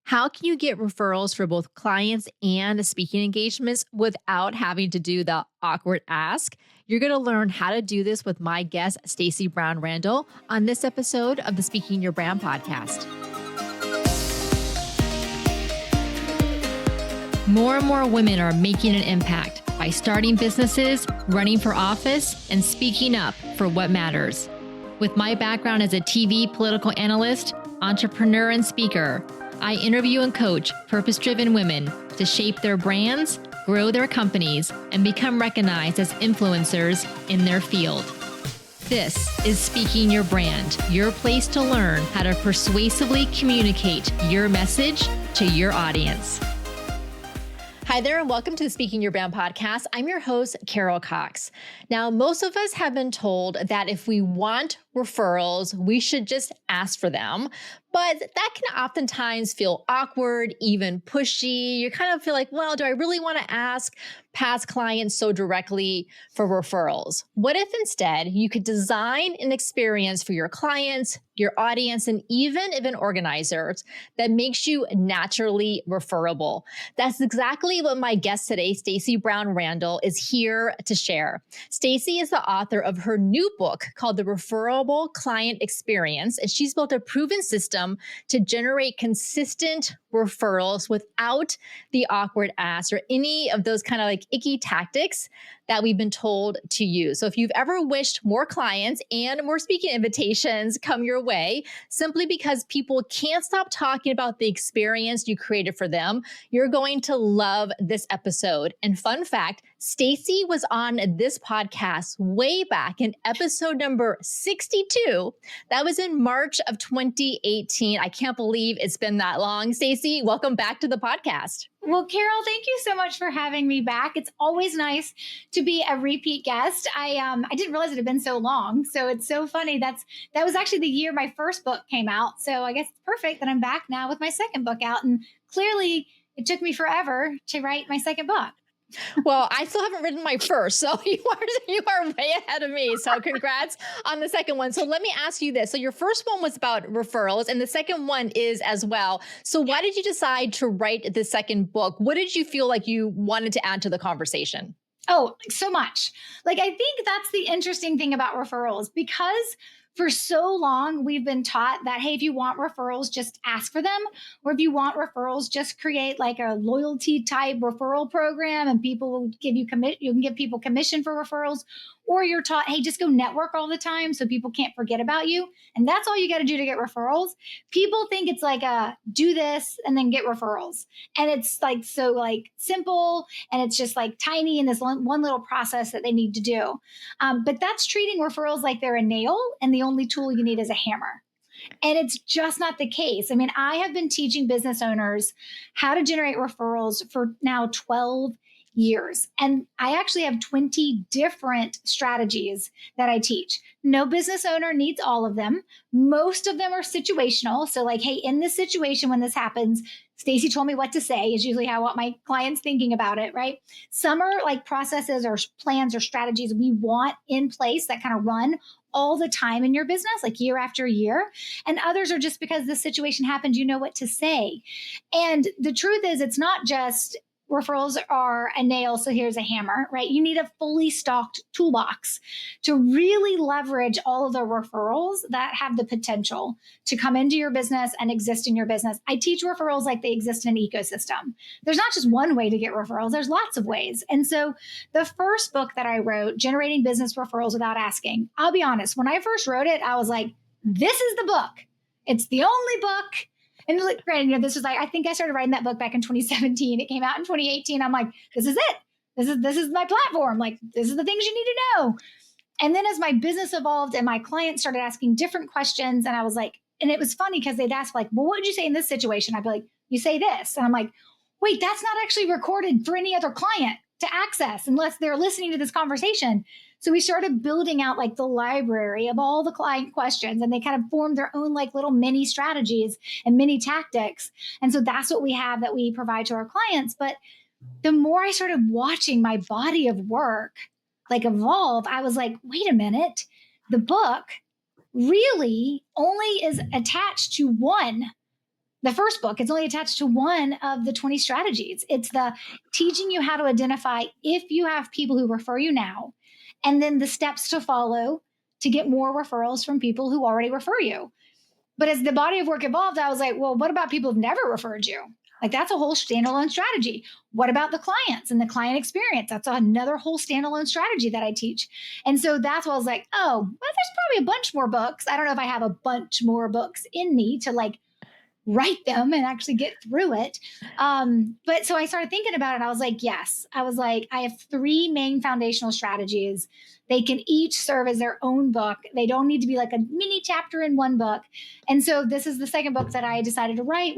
How can you get referrals for both clients and speaking engagements without having to do the awkward ask? You're going to learn how to do this with my guest, Stacey Brown Randall, on this episode of the Speaking Your Brand podcast. More and more women are making an impact by starting businesses, running for office, and speaking up for what matters. With my background as a TV political analyst, entrepreneur, and speaker, I interview and coach purpose-driven women to shape their brands, grow their companies, and become recognized as influencers in their field. This is Speaking Your Brand, your place to learn how to persuasively communicate your message to your audience. Hi there, and welcome to the Speaking Your Brand podcast. I'm your host, Carol Cox. Now, most of us have been told that if we want referrals, we should just ask for them. But that can oftentimes feel awkward, even pushy. You kind of feel like, well, do I really want to ask past clients so directly for referrals? What if instead you could design an experience for your clients, your audience, and even event organizers that makes you naturally referable? That's exactly what my guest today, Stacey Brown Randall, is here to share. Stacey is the author of her new book called The Referable Client Experience, and she's built a proven system to generate consistent referrals without the awkward ask or any of those kind of like icky tactics that we've been told to use. So if you've ever wished more clients and more speaking invitations come your way, simply because people can't stop talking about the experience you created for them, you're going to love this episode. And fun fact, Stacey was on this podcast way back in episode number 62. That was in March of 2018. I can't believe it's been that long. Stacey, welcome back to the podcast. Well, Carol, thank you so much for having me back. It's always nice to be a repeat guest. I didn't realize it had been so long. So it's so funny. That was actually the year my first book came out. So I guess it's perfect that I'm back now with my second book out. And clearly it took me forever to write my second book. Well, I still haven't written my first, so you are way ahead of me. So congrats on the second one. So let me ask you this. So your first one was about referrals and the second one is as well. So why did you decide to write the second book? What did you feel like you wanted to add to the conversation? Oh, so much. I think that's the interesting thing about referrals, because for so long, we've been taught that, hey, if you want referrals, just ask for them. Or if you want referrals, just create like a loyalty type referral program and people will give you you can give people commission for referrals. Or you're taught, hey, just go network all the time so people can't forget about you. And that's all you got to do to get referrals. People think it's like do this and then get referrals. And it's like so like simple and it's just like tiny in this one little process that they need to do. But that's treating referrals like they're a nail and the only tool you need is a hammer. And it's just not the case. I mean, I have been teaching business owners how to generate referrals for now 12 years. And I actually have 20 different strategies that I teach. No business owner needs all of them. Most of them are situational. So like, hey, in this situation, when this happens, Stacey told me what to say is usually how I want my clients thinking about it, right? Some are like processes or plans or strategies we want in place that kind of run all the time in your business, like year after year. And others are just because this situation happened, you know what to say. And the truth is, it's not just referrals are a nail, so here's a hammer, right? You need a fully stocked toolbox to really leverage all of the referrals that have the potential to come into your business and exist in your business. I teach referrals like they exist in an ecosystem. There's not just one way to get referrals, there's lots of ways. And so the first book that I wrote, Generating Business Referrals Without Asking, I'll be honest, when I first wrote it, I was like, this is the book. It's the only book. And like, granted, this was like, I think I started writing that book back in 2017. It came out in 2018. I'm like, this is it. This is my platform. Like, this is the things you need to know. And then as my business evolved and my clients started asking different questions, and I was like, and it was funny because they'd ask like, well, what would you say in this situation? I'd be like, you say this. And I'm like, wait, that's not actually recorded for any other client to access unless they're listening to this conversation. So we started building out like the library of all the client questions, and they kind of formed their own like little mini strategies and mini tactics. And so that's what we have that we provide to our clients. But the more I started watching my body of work like evolve, I was like, wait a minute, the book really only is attached to one the first book. It's only attached to one of the 20 strategies. It's the teaching you how to identify if you have people who refer you now, and then the steps to follow to get more referrals from people who already refer you. But as the body of work evolved, I was like, well, what about people who've never referred you? Like, that's a whole standalone strategy. What about the clients and the client experience? That's another whole standalone strategy that I teach. And so that's why I was like, oh, well, there's probably a bunch more books. I don't know if I have a bunch more books in me to like write them and actually get through it. But so I started thinking about it. I was like, yes, I was like, I have 3 main foundational strategies. They can each serve as their own book. They don't need to be like a mini chapter in one book. And so this is the second book that I decided to write,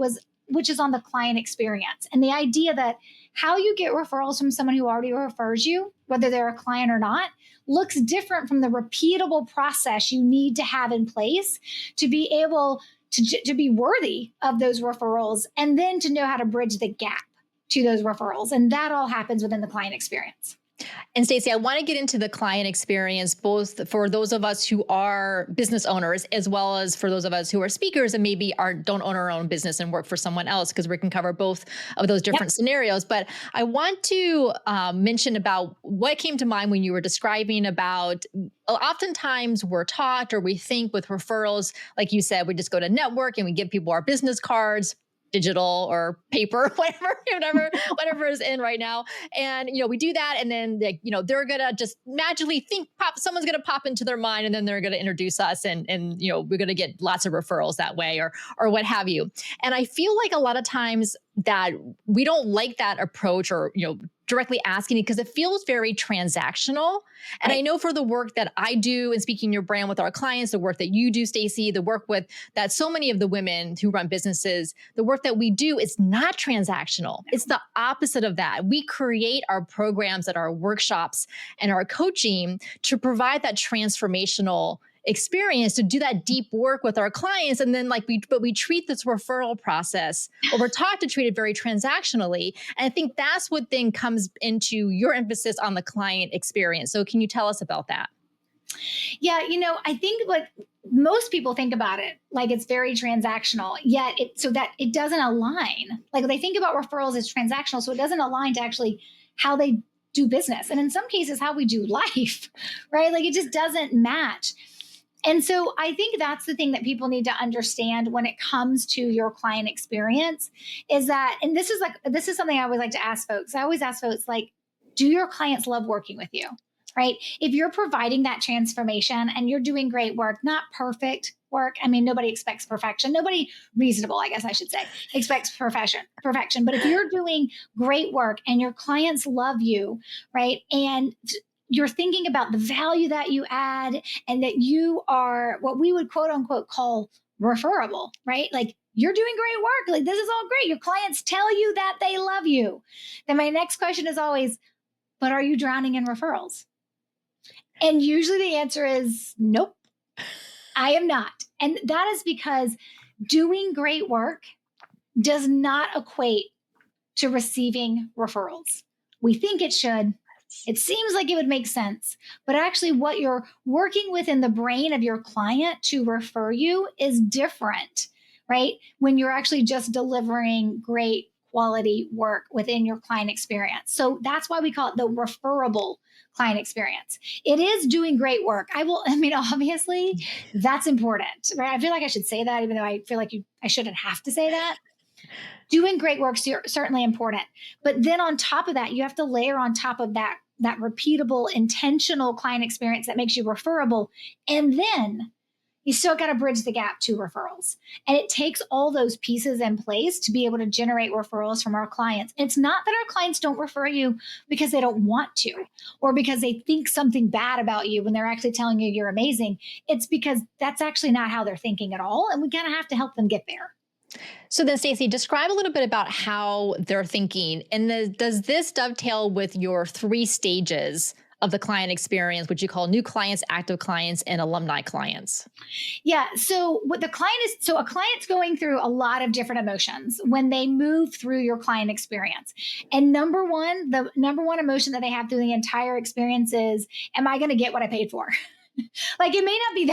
which is on the client experience and the idea that how you get referrals from someone who already refers you, whether they're a client or not, looks different from the repeatable process you need to have in place to be able to be worthy of those referrals, and then to know how to bridge the gap to those referrals. And that all happens within the client experience. And Stacey, I want to get into the client experience, both for those of us who are business owners, as well as for those of us who are speakers and maybe don't own our own business and work for someone else, because we can cover both of those different scenarios. But I want to mention about what came to mind when you were describing about oftentimes we're taught or we think with referrals, like you said, we just go to network and we give people our business cards, digital or paper, whatever is in right now. And, we do that. And then, they're going to just magically someone's going to pop into their mind, and then they're going to introduce us and we're going to get lots of referrals that way or what have you. And I feel like a lot of times that we don't like that approach or, directly asking because it feels very transactional. And right. I know for the work that I do in speaking your brand with our clients, the work that you do, Stacey, the work with that so many of the women who run businesses, the work that we do is not transactional. It's the opposite of that. We create our programs at our workshops and our coaching to provide that transformational experience, to do that deep work with our clients. And then we treat this referral process, or we're taught to treat it very transactionally. And I think that's what then comes into your emphasis on the client experience. So can you tell us about that? Yeah, I think what most people think about it, like it's very transactional, yet so that it doesn't align. Like they think about referrals as transactional, so it doesn't align to actually how they do business. And in some cases, how we do life, right? Like it just doesn't match. And so I think that's the thing that people need to understand when it comes to your client experience is that, and this is something I always like to ask folks. I always ask folks, like, do your clients love working with you, right? If you're providing that transformation and you're doing great work, not perfect work. I mean, nobody expects perfection. Nobody reasonable, I guess I should say, expects perfection. But if you're doing great work and your clients love you, right? And you're thinking about the value that you add and that you are what we would quote unquote call referable, right? Like you're doing great work. Like this is all great. Your clients tell you that they love you. Then my next question is always, but are you drowning in referrals? And usually the answer is nope, I am not. And that is because doing great work does not equate to receiving referrals. We think it should. It seems like it would make sense, but actually what you're working with in the brain of your client to refer you is different, right? When you're actually just delivering great quality work within your client experience. So that's why we call it the referable client experience. It is doing great work. Obviously that's important, right? I feel like I should say that, even though I feel like I shouldn't have to say that. Doing great work is certainly important. But then on top of that, you have to layer on top of that repeatable, intentional client experience that makes you referable. And then you still got to bridge the gap to referrals. And it takes all those pieces in place to be able to generate referrals from our clients. And it's not that our clients don't refer you because they don't want to, or because they think something bad about you when they're actually telling you you're amazing. It's because that's actually not how they're thinking at all. And we kind of have to help them get there. So then, Stacey, describe a little bit about how they're thinking. And does this dovetail with your 3 stages of the client experience, which you call new clients, active clients, and alumni clients? Yeah. So what a client's going through a lot of different emotions when they move through your client experience. And the number one emotion that they have through the entire experience is, am I going to get what I paid for? Like it may not be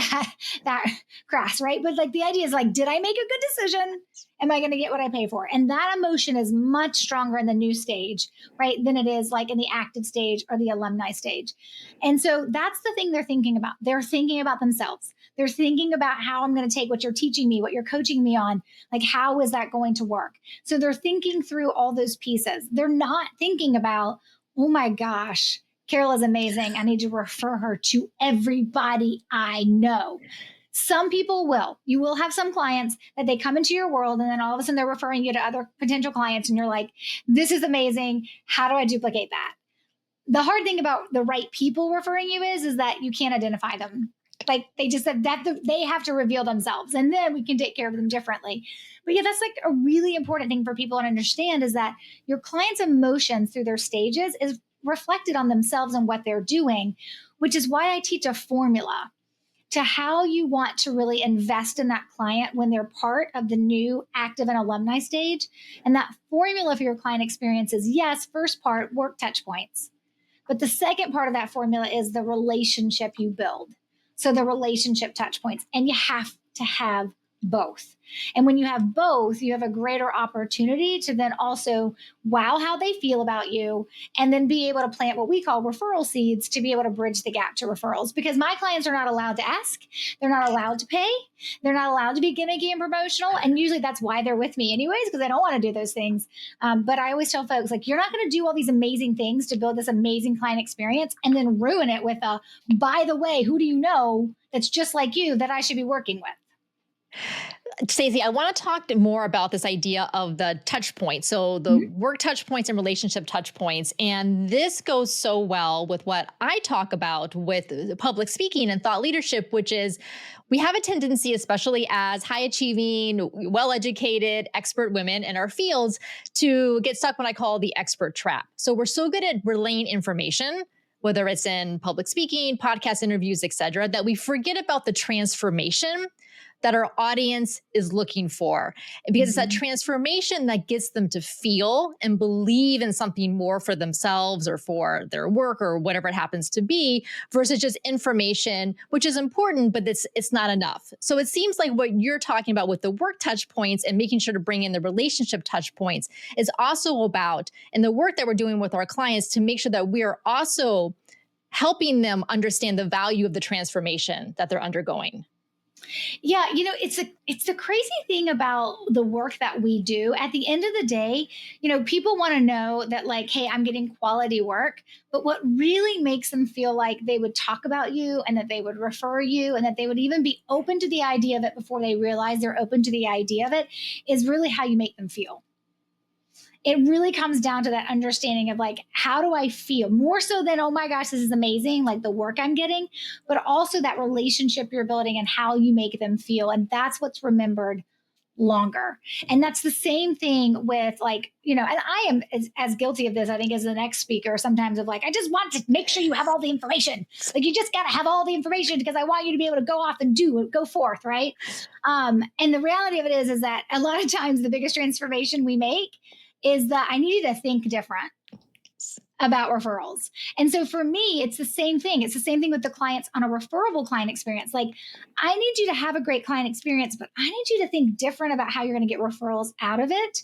that crass, right? But like the idea is like, did I make a good decision? Am I going to get what I pay for? And that emotion is much stronger in the new stage, right, than it is like in the active stage or the alumni stage. And so that's the thing they're thinking about. They're thinking about themselves. They're thinking about how I'm going to take what you're teaching me, what you're coaching me on, like how is that going to work? So they're thinking through all those pieces. They're not thinking about, oh my gosh, Carol is amazing. I need to refer her to everybody I know. Some people will. You will have some clients that they come into your world and then all of a sudden they're referring you to other potential clients and you're like, this is amazing. How do I duplicate that? The hard thing about the right people referring you is that you can't identify them. Like they just said that they have to reveal themselves and then we can take care of them differently. But yeah, that's like a really important thing for people to understand is that your client's emotions through their stages is reflected on themselves and what they're doing, which is why I teach a formula to how you want to really invest in that client when they're part of the new active and alumni stage. And that formula for your client experience is yes, first part, work touch points. But the second part of that formula is the relationship you build. So the relationship touch points, and you have to have both. And when you have both, you have a greater opportunity to then also wow how they feel about you and then be able to plant what we call referral seeds to be able to bridge the gap to referrals. Because my clients are not allowed to ask, they're not allowed to pay, they're not allowed to be gimmicky and promotional. And usually that's why they're with me anyways, because I don't want to do those things. But I always tell folks, like, you're not going to do all these amazing things to build this amazing client experience and then ruin it with a, by the way, who do you know that's just like you that I should be working with? Stacey, I want to talk more about this idea of the touch points. So the work touch points and relationship touch points. And this goes so well with what I talk about with public speaking and thought leadership, which is we have a tendency, especially as high achieving, well-educated, expert women in our fields, to get stuck what I call the expert trap. So we're so good at relaying information, whether it's in public speaking, podcast interviews, et cetera, that we forget about the transformation that our audience is looking for. Because it's that transformation that gets them to feel and believe in something more for themselves or for their work or whatever it happens to be, versus just information, which is important, but it's not enough. So it seems like what you're talking about with the work touch points and making sure to bring in the relationship touch points is also about, in the work that we're doing with our clients, to make sure that we are also helping them understand the value of the transformation that they're undergoing. Yeah, it's the crazy thing about the work that we do. At the end of the day, people want to know that like, hey, I'm getting quality work. But what really makes them feel like they would talk about you and that they would refer you and that they would even be open to the idea of it before they realize they're open to the idea of it is really how you make them feel. It really comes down to that understanding of like, how do I feel? More so than, oh my gosh, this is amazing, like the work I'm getting, but also that relationship you're building and how you make them feel. And that's what's remembered longer. And that's the same thing with like, and I am as guilty of this, I think, as the next speaker sometimes, of like, I just want to make sure you have all the information. Like, you just got to have all the information because I want you to be able to go off and go forth. Right. And the reality of it is that a lot of times the biggest transformation we make is that I need you to think different about referrals. And so for me, it's the same thing. It's the same thing with the clients on a referable client experience. Like, I need you to have a great client experience, but I need you to think different about how you're going to get referrals out of it,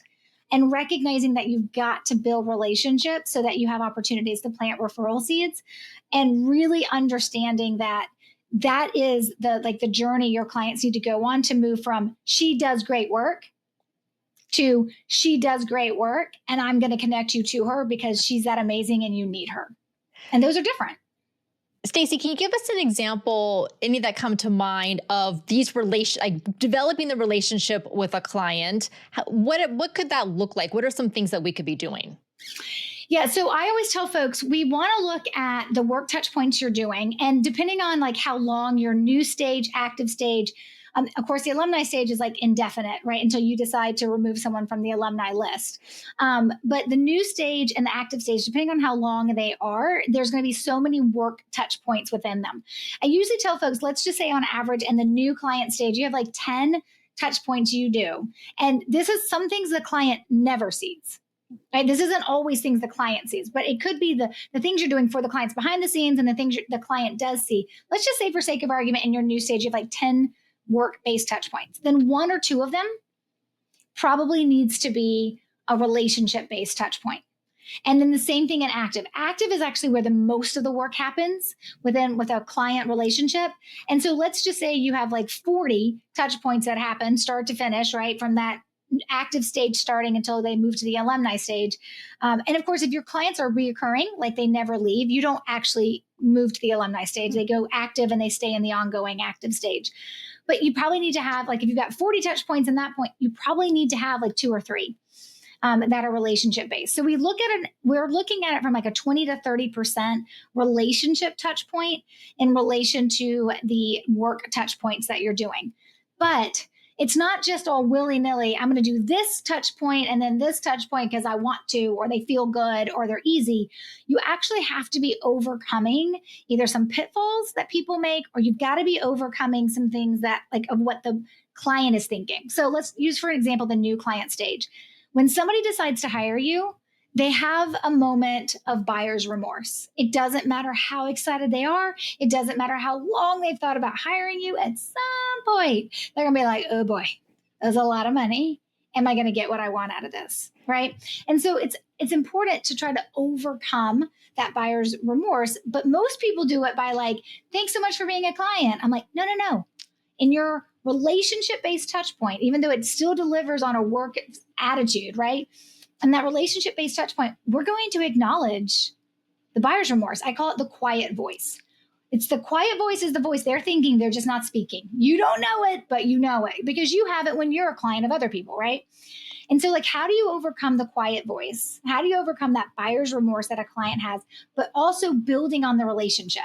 and recognizing that you've got to build relationships so that you have opportunities to plant referral seeds, and really understanding that that is the journey your clients need to go on to move from she does great work to she does great work and I'm going to connect you to her because she's that amazing and you need her. And those are different. Stacey, can you give us an example, any that come to mind, of these developing the relationship with a client? What could that look like? What are some things that we could be doing? Yeah. So I always tell folks, we want to look at the work touch points you're doing. And depending on like how long your new stage, active stage, of course, the alumni stage is like indefinite, right? Until you decide to remove someone from the alumni list. But the new stage and the active stage, depending on how long they are, there's going to be so many work touch points within them. I usually tell folks, let's just say on average in the new client stage, you have like 10 touch points you do. And this is some things the client never sees. Right? This isn't always things the client sees, but it could be the things you're doing for the clients behind the scenes and the things the client does see. Let's just say, for sake of argument, in your new stage, you have like 10 work-based touch points. Then 1 or 2 of them probably needs to be a relationship-based touch point. And then the same thing in active. Active is actually where the most of the work happens with a client relationship. And so let's just say you have like 40 touch points that happen start to finish, right? From that active stage starting until they move to the alumni stage. And of course, if your clients are reoccurring, like they never leave, you don't actually move to the alumni stage. They go active and they stay in the ongoing active stage. But you probably need to have, like, if you've got 40 touch points in that point, you probably need to have like 2 or 3 that are relationship based. So we're looking at it from like a 20 to 30% relationship touch point in relation to the work touch points that you're doing. But it's not just all willy-nilly, I'm going to do this touch point and then this touch point because I want to, or they feel good, or they're easy. You actually have to be overcoming either some pitfalls that people make, or you've got to be overcoming some things that, like, of what the client is thinking. So let's use, for example, the new client stage. When somebody decides to hire you, they have a moment of buyer's remorse. It doesn't matter how excited they are. It doesn't matter how long they've thought about hiring you. At some point, they're going to be like, oh boy, that's a lot of money. Am I going to get what I want out of this? Right? And so it's important to try to overcome that buyer's remorse. But most people do it by like, thanks so much for being a client. I'm like, no. In your relationship-based touch point, even though it still delivers on a work attitude, right? And that relationship-based touch point, we're going to acknowledge the buyer's remorse. I call it the quiet voice. It's the quiet voice is the voice they're thinking, they're just not speaking. You don't know it, but you know it because you have it when you're a client of other people, right? And so, like, how do you overcome the quiet voice? How do you overcome that buyer's remorse that a client has, but also building on the relationship?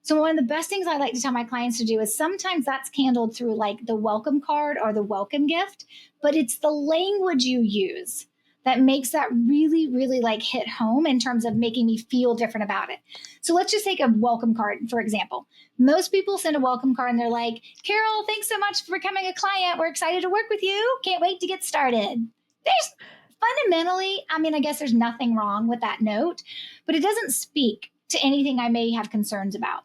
So one of the best things I like to tell my clients to do is sometimes that's handled through like the welcome card or the welcome gift, but it's the language you use that makes that really, really like hit home in terms of making me feel different about it. So let's just take a welcome card, for example. Most people send a welcome card and they're like, Carol, thanks so much for becoming a client. We're excited to work with you. Can't wait to get started. There's fundamentally, I mean, I guess there's nothing wrong with that note, but it doesn't speak to anything I may have concerns about.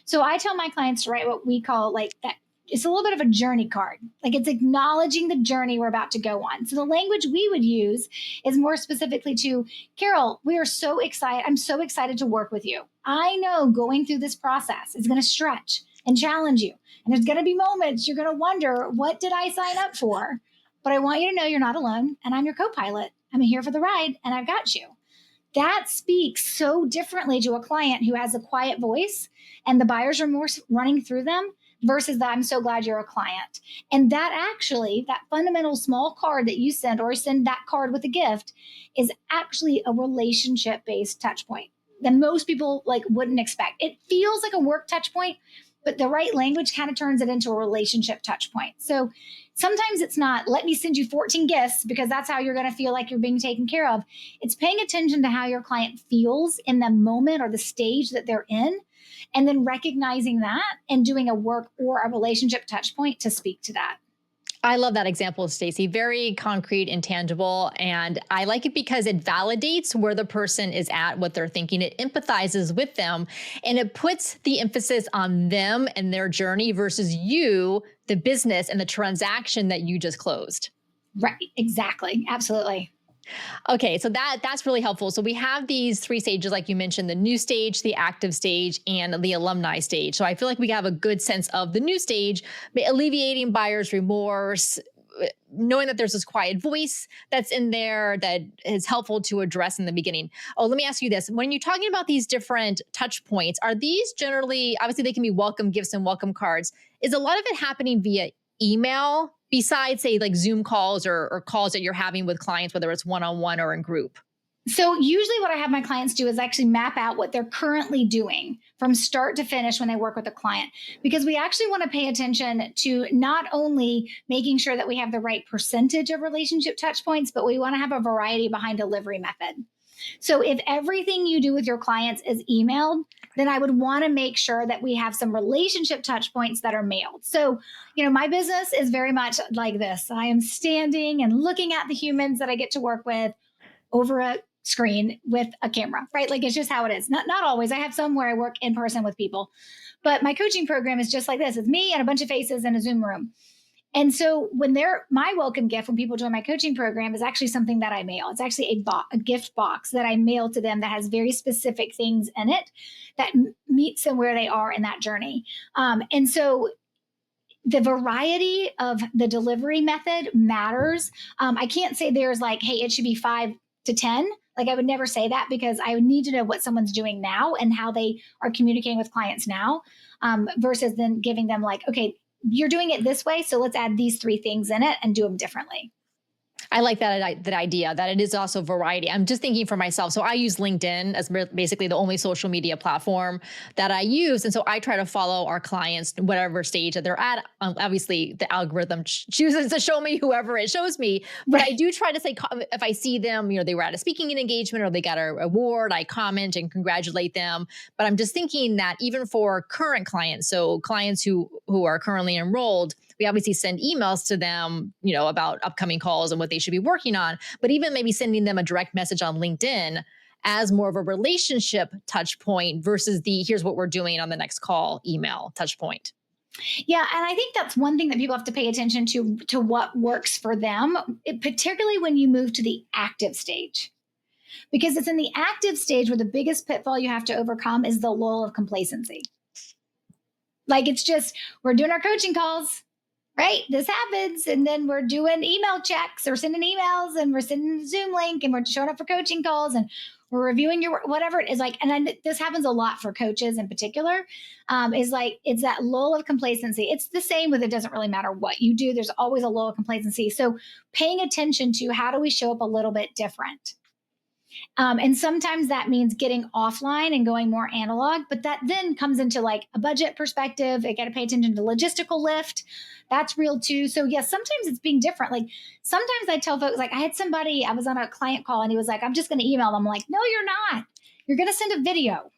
So I tell my clients to write what we call like that. It's a little bit of a journey card. Like it's acknowledging the journey we're about to go on. So the language we would use is more specifically to, Carol, we are so excited. I'm so excited to work with you. I know going through this process is going to stretch and challenge you. And there's going to be moments you're going to wonder, what did I sign up for? But I want you to know you're not alone and I'm your co-pilot. I'm here for the ride and I've got you. That speaks so differently to a client who has a quiet voice and the buyer's remorse running through them versus that I'm so glad you're a client. And that actually, that fundamental small card that you send or send that card with a gift is actually a relationship-based touch point that most people like wouldn't expect. It feels like a work touch point, but the right language kind of turns it into a relationship touch point. So sometimes it's not, let me send you 14 gifts because that's how you're going to feel like you're being taken care of. It's paying attention to how your client feels in the moment or the stage that they're in, and then recognizing that and doing a work or a relationship touch point to speak to that. I love that example, Stacey. Very concrete and tangible. And I like it because it validates where the person is at, what they're thinking. It empathizes with them and it puts the emphasis on them and their journey versus you, the business and the transaction that you just closed. Right. Exactly. Absolutely. Okay, so that's really helpful. So we have these 3 stages, like you mentioned, the new stage, the active stage, and the alumni stage. So I feel like we have a good sense of the new stage, alleviating buyer's remorse, knowing that there's this quiet voice that's in there that is helpful to address in the beginning. Oh, let me ask you this. When you're talking about these different touch points, are these generally, obviously they can be welcome gifts and welcome cards. Is a lot of it happening via email besides say like Zoom calls or calls that you're having with clients, whether it's one-on-one or in group? So usually what I have my clients do is actually map out what they're currently doing from start to finish when they work with a client, because we actually want to pay attention to not only making sure that we have the right percentage of relationship touch points, but we want to have a variety behind delivery method. So if everything you do with your clients is emailed, then I would want to make sure that we have some relationship touch points that are mailed. So, my business is very much like this. I am standing and looking at the humans that I get to work with over a screen with a camera, right? Like it's just how it is. Not always. I have some where I work in person with people, but my coaching program is just like this. It's me and a bunch of faces in a Zoom room. And so my welcome gift when people join my coaching program is actually something that I mail. It's actually a gift box that I mail to them that has very specific things in it that meets them where they are in that journey. And so the variety of the delivery method matters. I can't say there's like, hey, it should be 5 to 10. Like I would never say that because I would need to know what someone's doing now and how they are communicating with clients now, versus then giving them like, okay, you're doing it this way, so let's add these 3 things in it and do them differently. I like that idea that it is also variety. I'm just thinking for myself. So I use LinkedIn as basically the only social media platform that I use. And so I try to follow our clients, whatever stage that they're at. Obviously, the algorithm chooses to show me whoever it shows me. But I do try to say, if I see them, they were at a speaking engagement or they got an award, I comment and congratulate them. But I'm just thinking that even for current clients, so clients who are currently enrolled, we obviously send emails to them, about upcoming calls and what they should be working on, but even maybe sending them a direct message on LinkedIn as more of a relationship touch point versus the here's what we're doing on the next call email touch point. Yeah. And I think that's one thing that people have to pay attention to what works for them, particularly when you move to the active stage. Because it's in the active stage where the biggest pitfall you have to overcome is the lull of complacency. Like it's just, we're doing our coaching calls. Right? This happens. And then we're doing email checks or sending emails and we're sending a Zoom link and we're showing up for coaching calls and we're reviewing your, whatever it is like. And then this happens a lot for coaches in particular, is like, it's that lull of complacency. It's the same with, it doesn't really matter what you do. There's always a lull of complacency. So paying attention to how do we show up a little bit different? And sometimes that means getting offline and going more analog, but that then comes into like a budget perspective. I got to pay attention to logistical lift. That's real too. So yes, sometimes it's being different. Like sometimes I tell folks, like I had somebody, I was on a client call and he was like, I'm just going to email them. I'm like, no, you're not. You're going to send a video.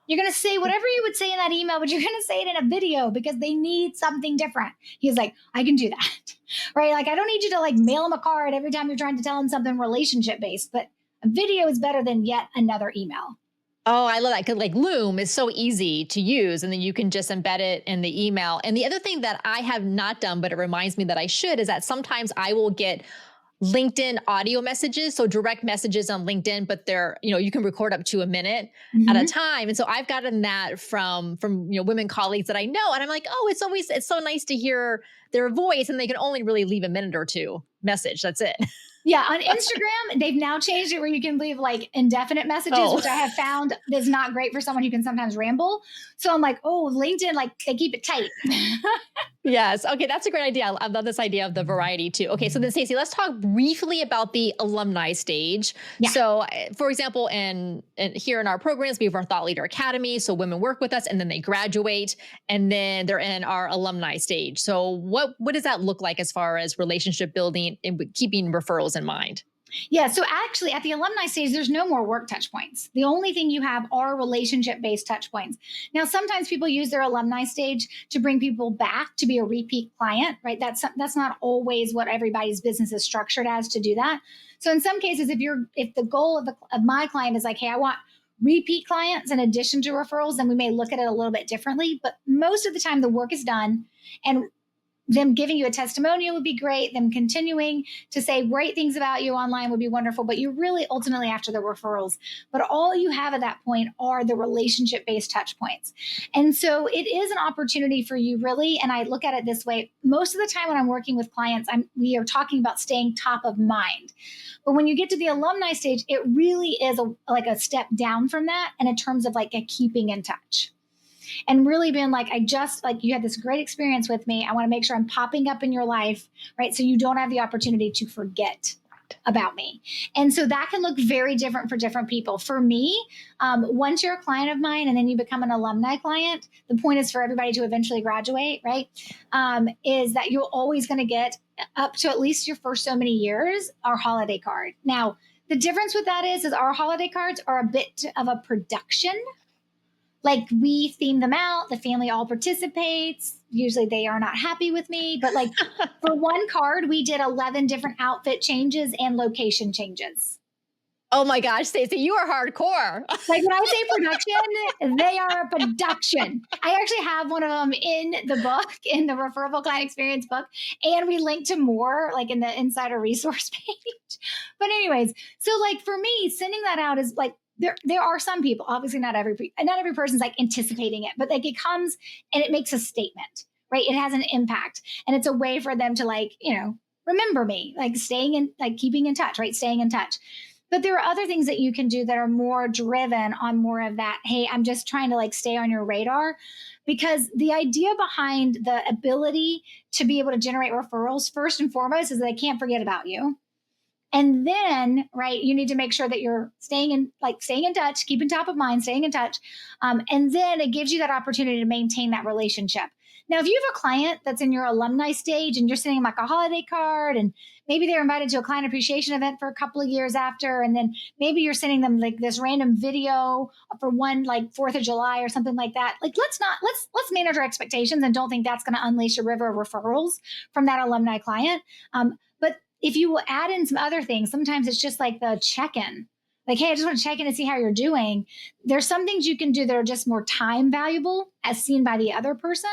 You're going to say whatever you would say in that email, but you're going to say it in a video because they need something different. He's like, I can do that. Right? Like, I don't need you to like mail them a card every time you're trying to tell them something relationship based, but a video is better than yet another email. Oh, I love that. Because like Loom is so easy to use and then you can just embed it in the email. And the other thing that I have not done, but it reminds me that I should, is that sometimes I will get LinkedIn audio messages. So direct messages on LinkedIn, but they're, you can record up to a minute at a time. And so I've gotten that from women colleagues that I know. And I'm like, oh, it's so nice to hear their voice. And they can only really leave a minute or two message. That's it. Yeah, on Instagram, they've now changed it where you can leave like indefinite messages, which I have found is not great for someone who can sometimes ramble. So I'm like, oh, LinkedIn, like they keep it tight. Yes. Okay. That's a great idea. I love this idea of the variety too. Okay. So then Stacey, let's talk briefly about the alumni stage. Yeah. So for example, and here in our programs, we have our Thought Leader Academy. So women work with us and then they graduate and then they're in our alumni stage. So what does that look like as far as relationship building and keeping referrals in mind? Yeah. So actually at the alumni stage, there's no more work touch points. The only thing you have are relationship-based touch points. Now, sometimes people use their alumni stage to bring people back to be a repeat client, right? That's not always what everybody's business is structured as to do that. So in some cases, if the goal of my client is like, hey, I want repeat clients in addition to referrals, then we may look at it a little bit differently. But most of the time the work is done and them giving you a testimonial would be great. Them continuing to say great things about you online would be wonderful, but you're really ultimately after the referrals. But all you have at that point are the relationship-based touch points. And so it is an opportunity for you really. And I look at it this way. Most of the time when I'm working with clients, we are talking about staying top of mind. But when you get to the alumni stage, it really is like a step down from that. And in terms of like a keeping in touch. And really being like, you had this great experience with me. I want to make sure I'm popping up in your life, right? So you don't have the opportunity to forget about me. And so that can look very different for different people. For me, once you're a client of mine and then you become an alumni client, the point is for everybody to eventually graduate, right? Is that you're always going to get up to at least your first so many years our holiday card. Now, the difference with that is our holiday cards are a bit of a production. Like we theme them out, the family all participates. Usually they are not happy with me, but like for one card, we did 11 different outfit changes and location changes. Oh my gosh, Stacey, you are hardcore. Like when I say production, they are a production. I actually have one of them in the book, in the Referable Client Experience book, and we link to more like in the insider resource page. But anyways, so like for me, sending that out is like, there are some people, obviously not every person's like anticipating it, but like it comes and it makes a statement, right? It has an impact, and it's a way for them to like, remember me, like staying in, like keeping in touch, right? Staying in touch. But there are other things that you can do that are more driven on more of that. Hey, I'm just trying to like stay on your radar, because the idea behind the ability to be able to generate referrals, first and foremost, is that they can't forget about you. And then, right, you need to make sure that you're staying in touch, keeping top of mind, staying in touch. And then it gives you that opportunity to maintain that relationship. Now, if you have a client that's in your alumni stage and you're sending them like a holiday card, and maybe they're invited to a client appreciation event for a couple of years after, and then maybe you're sending them like this random video for one like 4th of July or something like that. Like let's manage our expectations and don't think that's going to unleash a river of referrals from that alumni client. But if you will add in some other things, sometimes it's just like the check-in. Like, hey, I just want to check in and see how you're doing. There's some things you can do that are just more time valuable as seen by the other person,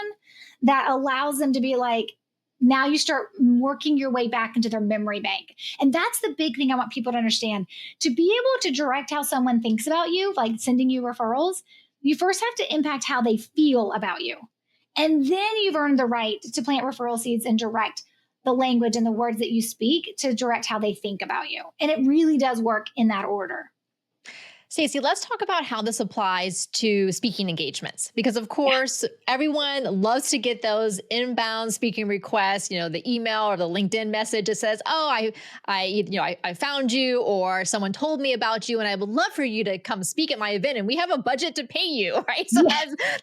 that allows them to be like, now you start working your way back into their memory bank. And that's the big thing I want people to understand. To be able to direct how someone thinks about you, like sending you referrals, you first have to impact how they feel about you. And then you've earned the right to plant referral seeds and direct the language and the words that you speak to direct how they think about you. And it really does work in that order. Stacey, let's talk about how this applies to speaking engagements, because of course, everyone loves to get those inbound speaking requests, the email or the LinkedIn message that says, oh, I found you, or someone told me about you and I would love for you to come speak at my event and we have a budget to pay you, right? So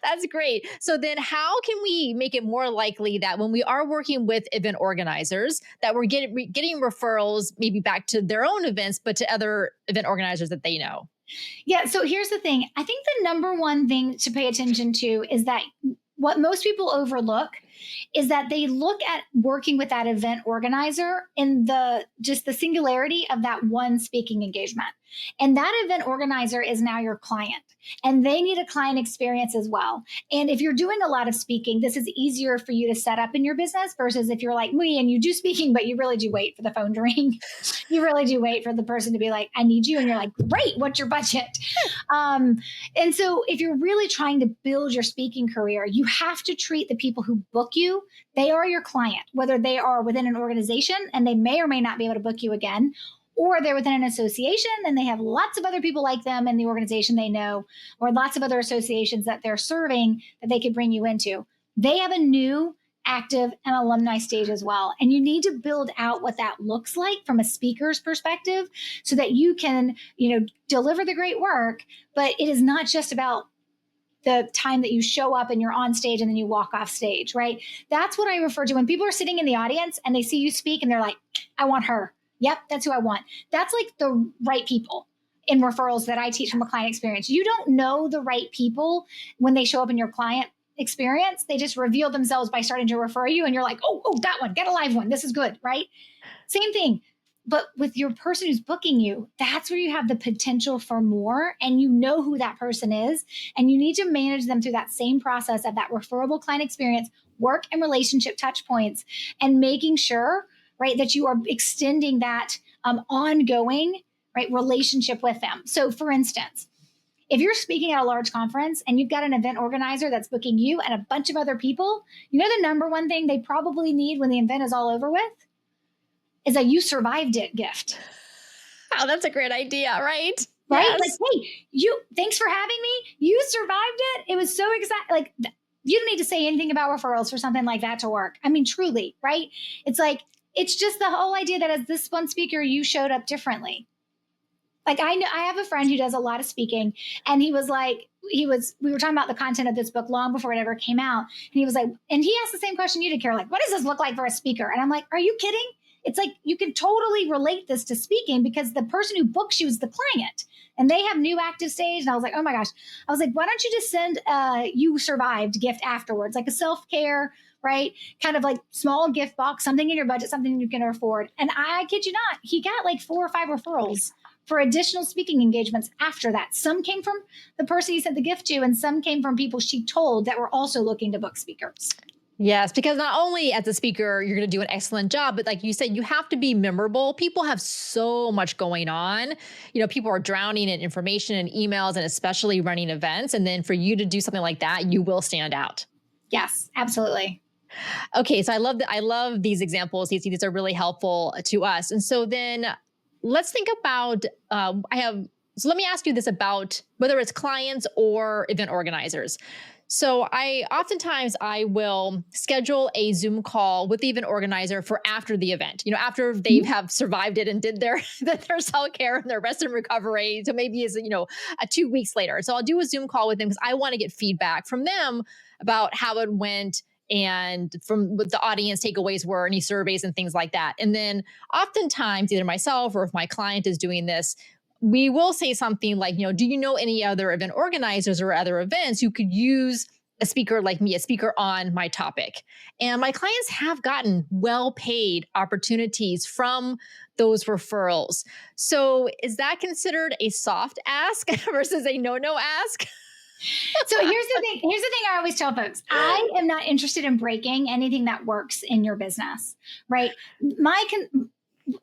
that's great. So then how can we make it more likely that when we are working with event organizers that we're getting referrals maybe back to their own events, but to other event organizers that they know? Yeah. So here's the thing. I think the number one thing to pay attention to is that what most people overlook is that they look at working with that event organizer in the singularity of that one speaking engagement. And that event organizer is now your client, and they need a client experience as well. And if you're doing a lot of speaking, this is easier for you to set up in your business versus if you're like me and you do speaking, but you really do wait for the phone to ring. You really do wait for the person to be like, I need you. And you're like, great, what's your budget? And so if you're really trying to build your speaking career, you have to treat the people who book you, they are your client, whether they are within an organization and they may or may not be able to book you again, or they're within an association and they have lots of other people like them in the organization they know, or lots of other associations that they're serving that they could bring you into. They have a new, active, and alumni stage as well. And you need to build out what that looks like from a speaker's perspective so that you can, deliver the great work, but it is not just about the time that you show up and you're on stage and then you walk off stage, right? That's what I refer to when people are sitting in the audience and they see you speak and they're like, I want her. Yep, that's who I want. That's like the right people in referrals that I teach from a client experience. You don't know the right people when they show up in your client experience. They just reveal themselves by starting to refer you and you're like, oh, that one, get a live one. This is good, right? Same thing. But with your person who's booking you, that's where you have the potential for more, and you know who that person is, and you need to manage them through that same process of that referable client experience, work and relationship touch points, and making sure, right, that you are extending that ongoing, right, relationship with them. So for instance, if you're speaking at a large conference and you've got an event organizer that's booking you and a bunch of other people, the number one thing they probably need when the event is all over with is a "you survived it" gift. Oh, that's a great idea, right? Right? Yes. Like, hey, thanks for having me. You survived it. It was so exciting. Like, you don't need to say anything about referrals for something like that to work. I mean, truly, right? It's like, it's just the whole idea that as this one speaker, you showed up differently. Like I have a friend who does a lot of speaking, and he was like, we were talking about the content of this book long before it ever came out. And he was like, and he asked the same question you did, Kara, like, what does this look like for a speaker? And I'm like, are you kidding? It's like, you can totally relate this to speaking because the person who books you is the client and they have new active stage. And I was like, oh my gosh. I was like, why don't you just send a "you survived" gift afterwards, like a self-care right? Kind of like small gift box, something in your budget, something you can afford. And I kid you not, he got like 4 or 5 referrals for additional speaking engagements after that. Some came from the person he sent the gift to, and some came from people she told that were also looking to book speakers. Yes, because not only as a speaker, you're going to do an excellent job, but like you said, you have to be memorable. People have so much going on. People are drowning in information and emails, and especially running events. And then for you to do something like that, you will stand out. Yes, absolutely. Okay, so I love these examples, Stacey. These are really helpful to us. And so then let's think about, so let me ask you this about whether it's clients or event organizers. So oftentimes I will schedule a Zoom call with the event organizer for after the event, after they have survived it and did their self-care and their rest and recovery. So maybe it's, 2 weeks later. So I'll do a Zoom call with them because I want to get feedback from them about how it went and from what the audience takeaways were, any surveys and things like that. And then oftentimes either myself or if my client is doing this, we will say something like, do you know any other event organizers or other events who could use a speaker like me, a speaker on my topic? And my clients have gotten well-paid opportunities from those referrals. So is that considered a soft ask versus a no ask? So here's the thing. Here's the thing I always tell folks. I am not interested in breaking anything that works in your business, right?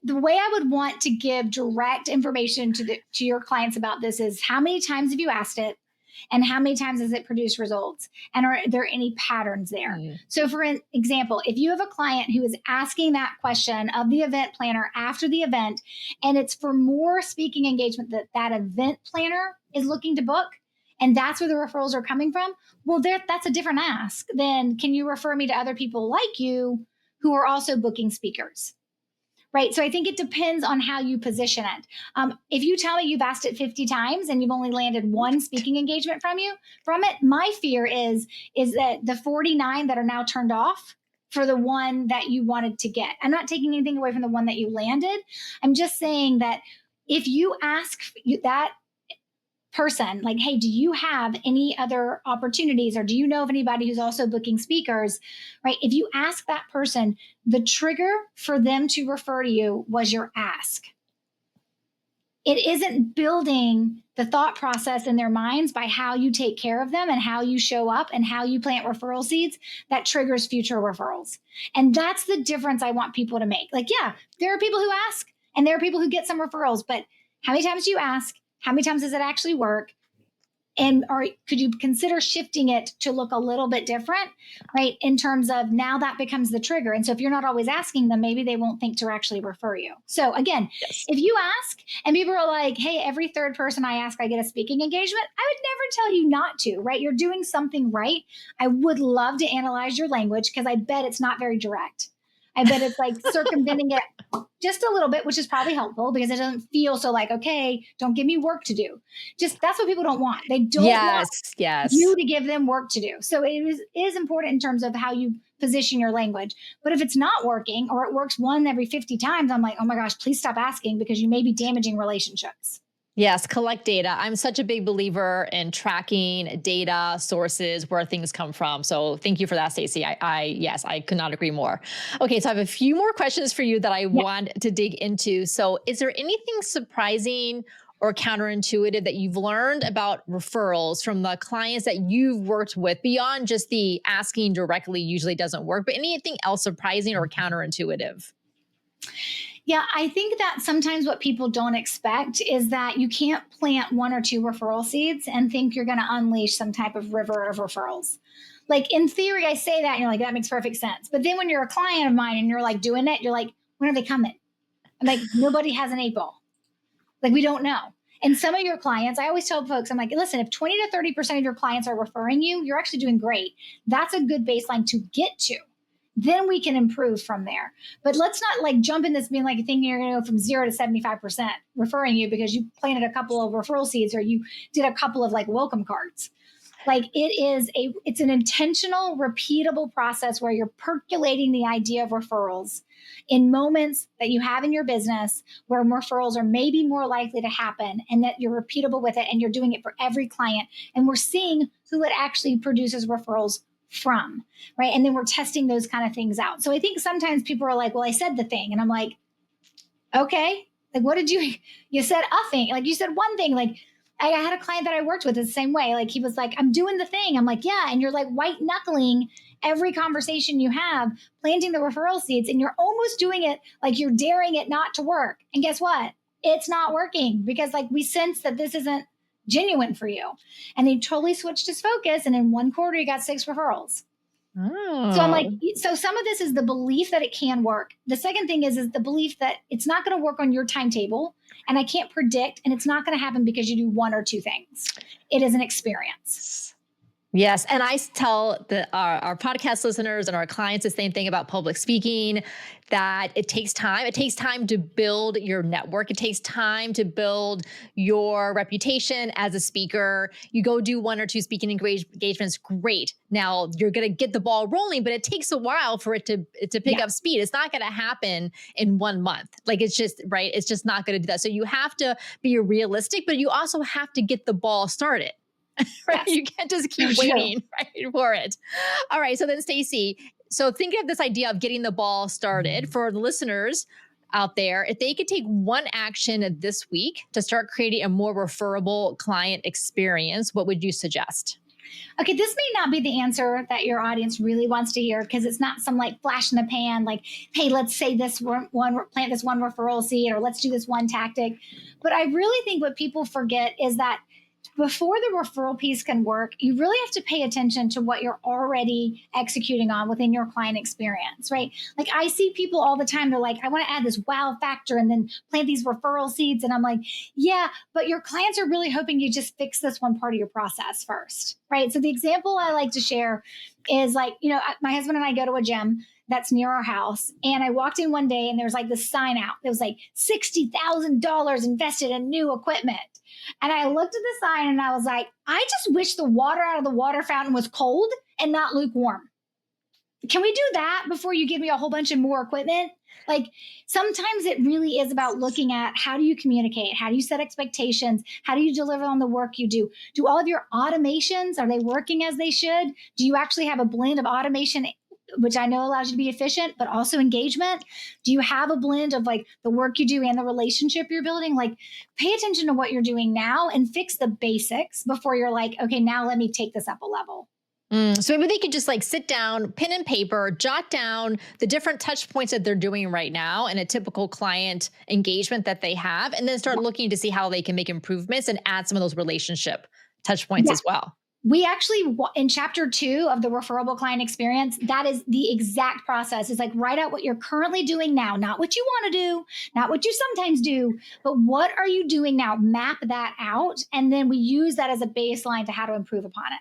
The way I would want to give direct information to your clients about this is how many times have you asked it and how many times has it produced results? And are there any patterns there? So for example, if you have a client who is asking that question of the event planner after the event, and it's for more speaking engagement that event planner is looking to book, and that's where the referrals are coming from, well, that's a different ask than can you refer me to other people like you who are also booking speakers? Right. So I think it depends on how you position it. If you tell me you've asked it 50 times and you've only landed one speaking engagement from it, my fear is that the 49 that are now turned off for the one that you wanted to get. I'm not taking anything away from the one that you landed. I'm just saying that if you ask that person, like, hey, do you have any other opportunities or do you know of anybody who's also booking speakers, right? If you ask that person, the trigger for them to refer to you was your ask. It isn't building the thought process in their minds by how you take care of them and how you show up and how you plant referral seeds that triggers future referrals. And that's the difference I want people to make. Like, yeah, there are people who ask and there are people who get some referrals, but how many times do you ask? How many times does it actually work? And could you consider shifting it to look a little bit different, right? In terms of now that becomes the trigger. And so if you're not always asking them, maybe they won't think to actually refer you. So again, If you ask and people are like, hey, every third person I ask, I get a speaking engagement, I would never tell you not to, right? You're doing something right. I would love to analyze your language because I bet it's not very direct. I bet it's like circumventing it just a little bit, which is probably helpful because it doesn't feel so like, okay, don't give me work to do. Just that's what people don't want. They don't want you to give them work to do. So it is important in terms of how you position your language. But if it's not working or it works one every 50 times, I'm like, oh my gosh, please stop asking because you may be damaging relationships. Yes, collect data. I'm such a big believer in tracking data sources where things come from. So thank you for that, Stacey. I could not agree more. Okay, so I have a few more questions for you that I want to dig into. So is there anything surprising or counterintuitive that you've learned about referrals from the clients that you've worked with beyond just the asking directly usually doesn't work, but anything else surprising or counterintuitive? Yeah, I think that sometimes what people don't expect is that you can't plant 1 or 2 referral seeds and think you're going to unleash some type of river of referrals. Like in theory, I say that and you're like, that makes perfect sense. But then when you're a client of mine and you're like doing it, you're like, when are they coming? I'm like, nobody has an 8 ball. Like we don't know. And some of your clients, I always tell folks, I'm like, listen, if 20 to 30% of your clients are referring you, you're actually doing great. That's a good baseline to get to. Then we can improve from there. But let's not like jump in this being like a thing you're going to go from 0 to 75% referring you because you planted a couple of referral seeds or you did a couple of like welcome cards. Like it's an intentional, repeatable process where you're percolating the idea of referrals in moments that you have in your business where referrals are maybe more likely to happen and that you're repeatable with it and you're doing it for every client. And we're seeing who it actually produces referrals from, right? And then we're testing those kind of things out. So I think sometimes people are like, well, I said the thing. And I'm like, okay, like, what did you said a thing. Like you said one thing. Like I had a client that I worked with the same way. Like he was like, I'm doing the thing. I'm like, yeah. And you're like white knuckling every conversation you have, planting the referral seeds, and you're almost doing it like you're daring it not to work. And guess what? It's not working because like we sense that this isn't genuine for you. And he totally switched his focus. And in one quarter, he got 6 referrals. Oh. So I'm like, so some of this is the belief that it can work. The second thing is the belief that it's not going to work on your timetable and I can't predict, and it's not going to happen because you do 1 or 2 things. It is an experience. Yes. And I tell our podcast listeners and our clients the same thing about public speaking, that it takes time. It takes time to build your network. It takes time to build your reputation as a speaker. You go do 1 or 2 speaking engagements, great. Now you're going to get the ball rolling, but it takes a while for it to pick up speed. It's not going to happen in 1 month. Like it's just, right. It's just not going to do that. So you have to be realistic, but you also have to get the ball started. Right? Yes. You can't just keep waiting for it. All right. So then Stacey, so thinking of this idea of getting the ball started for the listeners out there, if they could take one action this week to start creating a more referable client experience, what would you suggest? Okay, this may not be the answer that your audience really wants to hear because it's not some like flash in the pan, like, hey, let's say this one, plant this one referral seed, or let's do this one tactic. But I really think what people forget is that before the referral piece can work, you really have to pay attention to what you're already executing on within your client experience, right? Like I see people all the time, they're like, I want to add this wow factor and then plant these referral seeds. And I'm like, yeah, but your clients are really hoping you just fix this one part of your process first, right? So the example I like to share is like, my husband and I go to a gym that's near our house. And I walked in one day and there was like this sign out. It was like $60,000 invested in new equipment. And I looked at the sign and I was like, I just wish the water out of the water fountain was cold and not lukewarm. Can we do that before you give me a whole bunch of more equipment? Like sometimes it really is about looking at how do you communicate? How do you set expectations? How do you deliver on the work you do? Do all of your automations, are they working as they should? Do you actually have a blend of automation, which I know allows you to be efficient, but also engagement? Do you have a blend of like the work you do and the relationship you're building? Like pay attention to what you're doing now and fix the basics before you're like, okay, now let me take this up a level. So maybe they could just like sit down, pen and paper, jot down the different touch points that they're doing right now in a typical client engagement that they have, and then start looking to see how they can make improvements and add some of those relationship touch points as well. We actually, in chapter 2 of the Referable Client Experience, that is the exact process. It's like write out what you're currently doing now, not what you want to do, not what you sometimes do, but what are you doing now? Map that out. And then we use that as a baseline to how to improve upon it.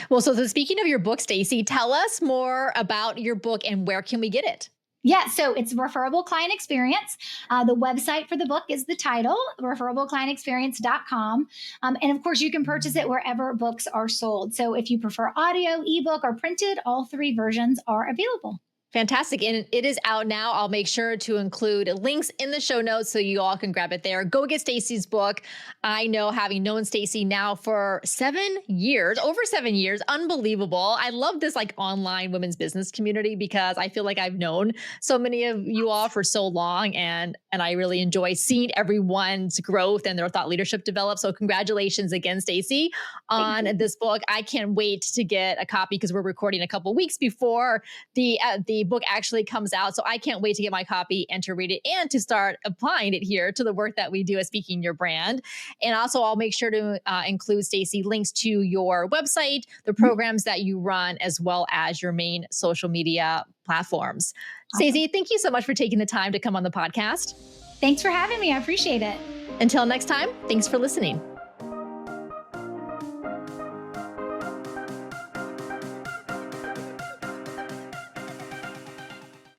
Well, so speaking of your book, Stacey, tell us more about your book and where can we get it? Yeah, so it's Referable Client Experience. The website for the book is the title, referrableclientexperience.com. And of course, you can purchase it wherever books are sold. So if you prefer audio, ebook, or printed, all 3 versions are available. Fantastic. And it is out now. I'll make sure to include links in the show notes so you all can grab it there. Go get Stacey's book. I know, having known Stacey now for 7 years, over 7 years, unbelievable. I love this like online women's business community because I feel like I've known so many of you all for so long, and I really enjoy seeing everyone's growth and their thought leadership develop. So congratulations again, Stacey, on this book. I can't wait to get a copy because we're recording a couple weeks before the book actually comes out. So I can't wait to get my copy and to read it and to start applying it here to the work that we do as Speaking Your Brand. And also I'll make sure to include, Stacey, links to your website, the programs that you run, as well as your main social media platforms. Awesome. Stacey, thank you so much for taking the time to come on the podcast. Thanks for having me. I appreciate it. Until next time, thanks for listening.